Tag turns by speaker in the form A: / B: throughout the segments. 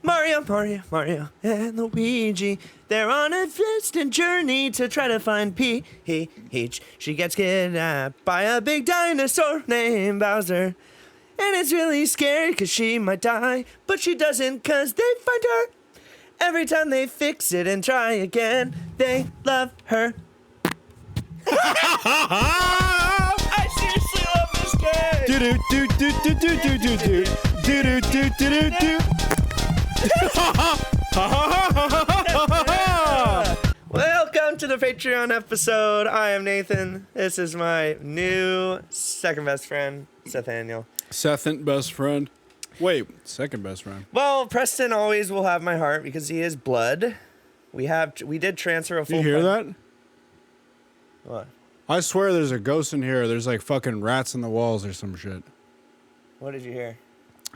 A: Mario, and Luigi. They're on a distant journey to try to find Peach. She gets kidnapped by a big dinosaur named Bowser. And it's really scary because she might die, but she doesn't because they find her. Every time they fix it and try again, they love her. I seriously love this game. Welcome to the Patreon episode. I am Nathan. This is my new second best friend, Nathaniel.
B: Second best friend? Wait, second best friend.
A: Well, Preston always will have my heart because he is blood. We did transfer a full.
B: You hear that?
A: What?
B: I swear there's a ghost in here. There's like fucking rats in the walls or some shit.
A: What did you hear?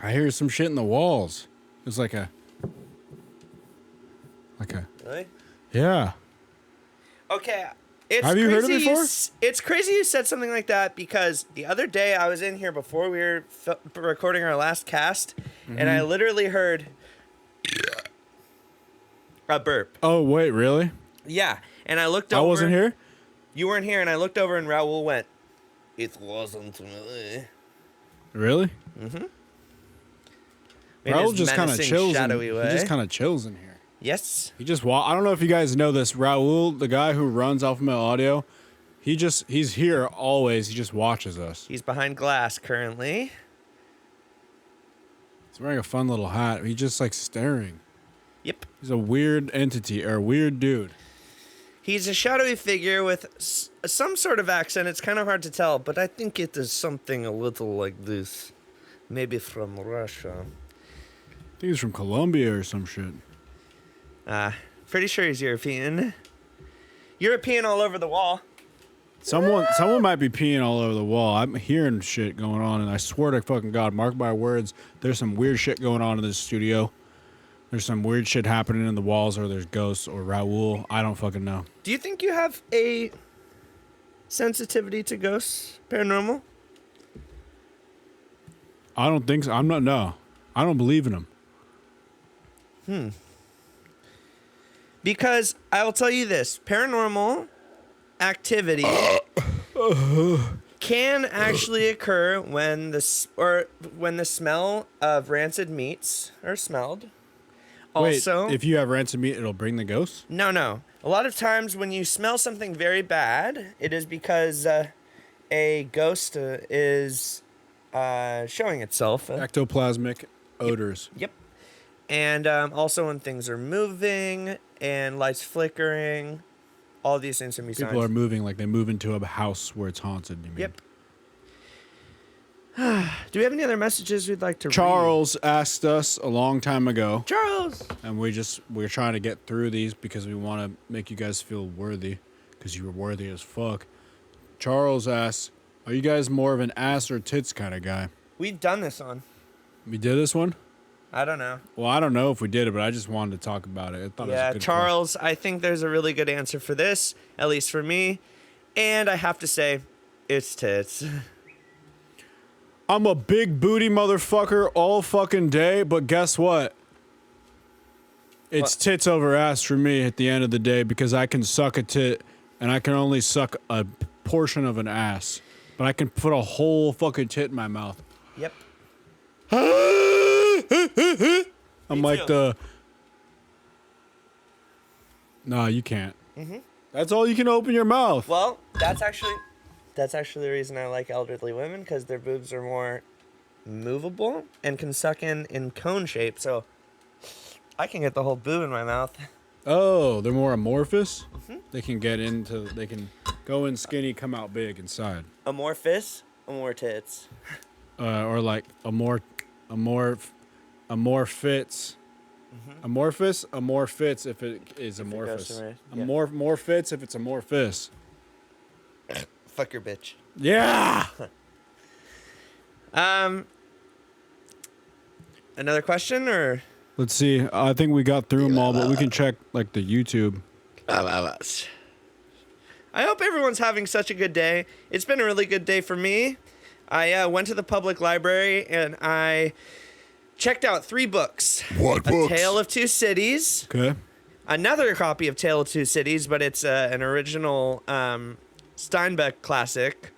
B: I hear some shit in the walls. It's like a...
A: Really?
B: Yeah.
A: Okay. It's
B: Have you heard it before?
A: It's crazy you said something like that because the other day I was in here before we were recording our last cast, and I literally heard a burp.
B: Oh, wait, really?
A: Yeah, and I looked over.
B: I wasn't here?
A: You weren't here, and I looked over, and Raul went, "It wasn't me."
B: Really?
A: Mm-hmm.
B: Raul just kind of chills.
A: Shadowy way.
B: He just kind of chills in here.
A: Yes.
B: He just I don't know if you guys know this. Raul, the guy who runs Alpha Male Audio, he's here always. He just watches us.
A: He's behind glass currently.
B: He's wearing a fun little hat. He's just like staring.
A: Yep.
B: He's a weird entity or a weird dude.
A: He's a shadowy figure with some sort of accent. It's kind of hard to tell, but I think it is something a little like this. Maybe from Russia.
B: I think he's from Colombia or some shit.
A: Pretty sure he's European. European all over the wall.
B: Someone might be peeing all over the wall. I'm hearing shit going on, and I swear to fucking God, mark my words, there's some weird shit going on in this studio. There's some weird shit happening in the walls, or there's ghosts, or Raul. I don't fucking know.
A: Do you think you have a sensitivity to ghosts, paranormal?
B: I don't think so. No. I don't believe in them.
A: Because I will tell you this, paranormal activity can actually occur when the smell of rancid meats are smelled. Also,
B: wait, if you have rancid meat, it'll bring the ghosts?
A: No. A lot of times when you smell something very bad, it is because a ghost is showing itself.
B: Ectoplasmic odors.
A: Yep. And also when things are moving and lights flickering, all these things can be signs.
B: People are moving like they move into a house where it's haunted. You mean?
A: Yep. Do we have any other messages we'd like to read?
B: Charles asked us a long time ago.
A: Charles!
B: And we're trying to get through these because we want to make you guys feel worthy because you were worthy as fuck. Charles asks, are you guys more of an ass or tits kind of guy?
A: We've done this one.
B: We did this one?
A: I don't know.
B: Well, I don't know if we did it, but I just wanted to talk about it. I thought it was a good
A: Charles, question. I think there's a really good answer for this, at least for me. And I have to say, it's tits.
B: I'm a big booty motherfucker all fucking day, but guess what? It's tits over ass for me at the end of the day because I can suck a tit and I can only suck a portion of an ass. But I can put a whole fucking tit in my mouth.
A: Yep.
B: I'm like the... Nah, you can't. Mm-hmm. That's all you can open your mouth.
A: Well, that's actually the reason I like elderly women, because their boobs are more movable and can suck in cone shape, so I can get the whole boob in my mouth.
B: Oh, they're more amorphous? Mm-hmm. They can go in skinny, come out big inside.
A: Amorphous? Amor tits.
B: Or like amorphits. Mm-hmm. Amorphous if it is amorphous. More fits if it's amorphous.
A: Fuck your bitch.
B: Yeah.
A: Another question, or?
B: Let's see. I think we got through them all, but we can check like the YouTube.
A: I hope everyone's having such a good day. It's been a really good day for me. I went to the public library and I checked out 3 books.
B: What
A: A
B: books?
A: Tale of Two Cities.
B: Okay.
A: Another copy of Tale of Two Cities, but it's an original Steinbeck classic.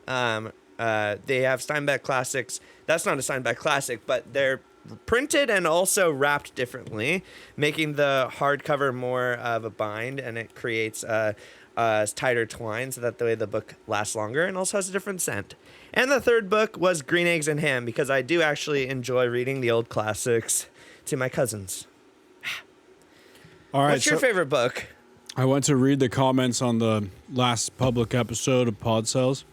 A: They have Steinbeck classics. That's not a Steinbeck classic, but they're printed and also wrapped differently, making the hardcover more of a bind, and it creates a tighter twine so that the way the book lasts longer and also has a different scent. And the third book was Green Eggs and Ham, because I do actually enjoy reading the old classics to my cousins.
B: All right.
A: What's your favorite book?
B: I went to read the comments on the last public episode of Podcels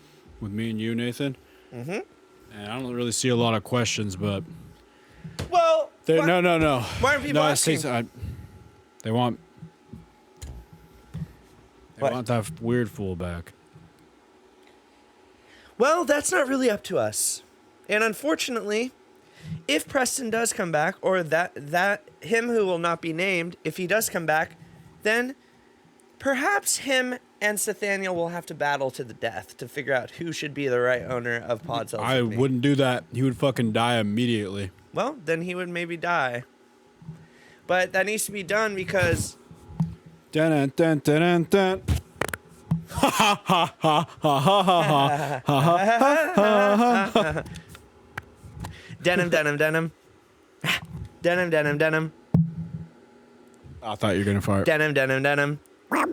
B: with me and you, Nathan. Mm-hmm. And I don't really see a lot of questions, but...
A: Well...
B: No.
A: Why aren't people asking?
B: They want... They
A: What?
B: want that weird fool back.
A: Well, that's not really up to us. And unfortunately, if Preston does come back, or that him who will not be named, if he does come back, then perhaps him and Nathaniel will have to battle to the death to figure out who should be the right owner of Podcels.
B: I wouldn't do that. He would fucking die immediately.
A: Well, then he would maybe die. But that needs to be done because...
B: Dun dun dun dun dun. Ha ha ha ha ha ha ha ha ha.
A: Denim. Denim.
B: I thought you were gonna fart.
A: Denim. Denim.
B: Wait,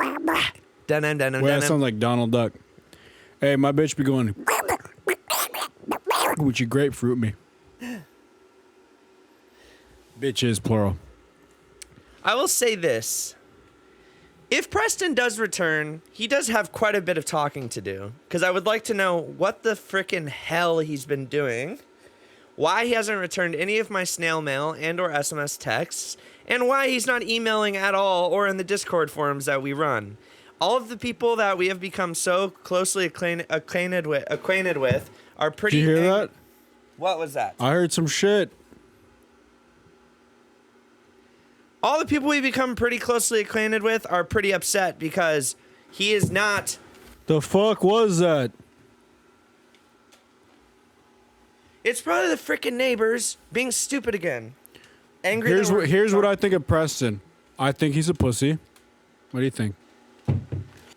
B: that sounds like Donald Duck. Hey, my bitch be going. Would you grapefruit me? Bitch is plural.
A: I will say this. If Preston does return, he does have quite a bit of talking to do. Because I would like to know what the frickin' hell he's been doing, why he hasn't returned any of my snail mail and or SMS texts, and why he's not emailing at all or in the Discord forums that we run. All of the people that we have become so closely acquainted with are pretty...
B: Did you hear that?
A: What was that?
B: I heard some shit.
A: All the people we become pretty closely acquainted with are pretty upset because he is not...
B: The fuck was that?
A: It's probably the frickin' neighbors being stupid again. Angry.
B: Here's what I think of Preston. I think he's a pussy. What do you think?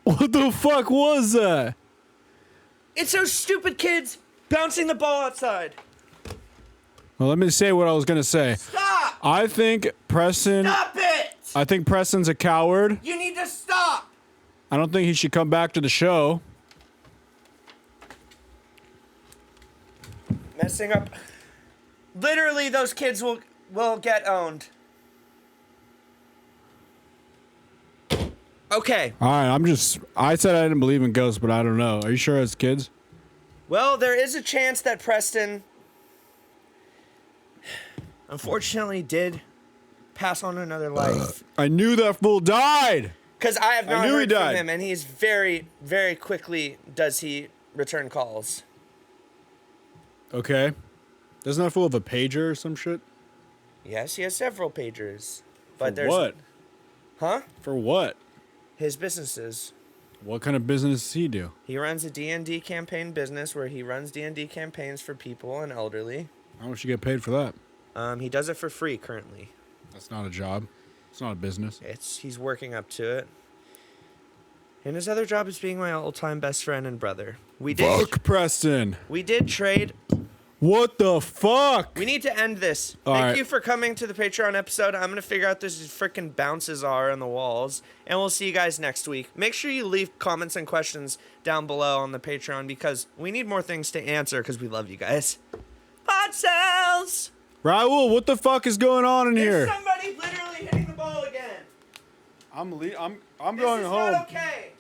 B: What the fuck was that?
A: It's those stupid kids bouncing the ball outside.
B: Well, let me say what I was gonna say.
A: Stop!
B: I think Preston...
A: Stop it!
B: I think Preston's a coward.
A: You need to stop!
B: I don't think he should come back to the show.
A: Messing up. Literally, those kids will get owned. Okay.
B: All right, I said I didn't believe in ghosts, but I don't know. Are you sure it's kids?
A: Well, there is a chance that Preston, unfortunately, did pass on another life.
B: I knew that fool died.
A: Because I have not
B: I knew he
A: heard from
B: died.
A: him, and he's very, very quickly does he return calls.
B: Okay. Doesn't that fool have a pager or some shit?
A: Yes, he has several pagers. But
B: For
A: there's
B: what?
A: Huh?
B: For what?
A: His businesses.
B: What kind of business does he do?
A: He runs a D&D campaign business where he runs D&D campaigns for people and elderly.
B: How much you get paid for that?
A: He does it for free currently.
B: That's not a job. It's not a business.
A: He's working up to it. And his other job is being my all-time best friend and brother.
B: Fuck Preston.
A: We did trade.
B: What the fuck?
A: We need to end this.
B: All
A: Thank
B: right.
A: you for coming to the Patreon episode. I'm going to figure out these freaking bounces are on the walls. And we'll see you guys next week. Make sure you leave comments and questions down below on the Patreon because we need more things to answer because we love you guys. Podcels!
B: Raul, what the fuck is going on in
A: There's
B: here?
A: somebody literally hitting the ball again.
B: I'm
A: This
B: going
A: is
B: home.
A: not okay.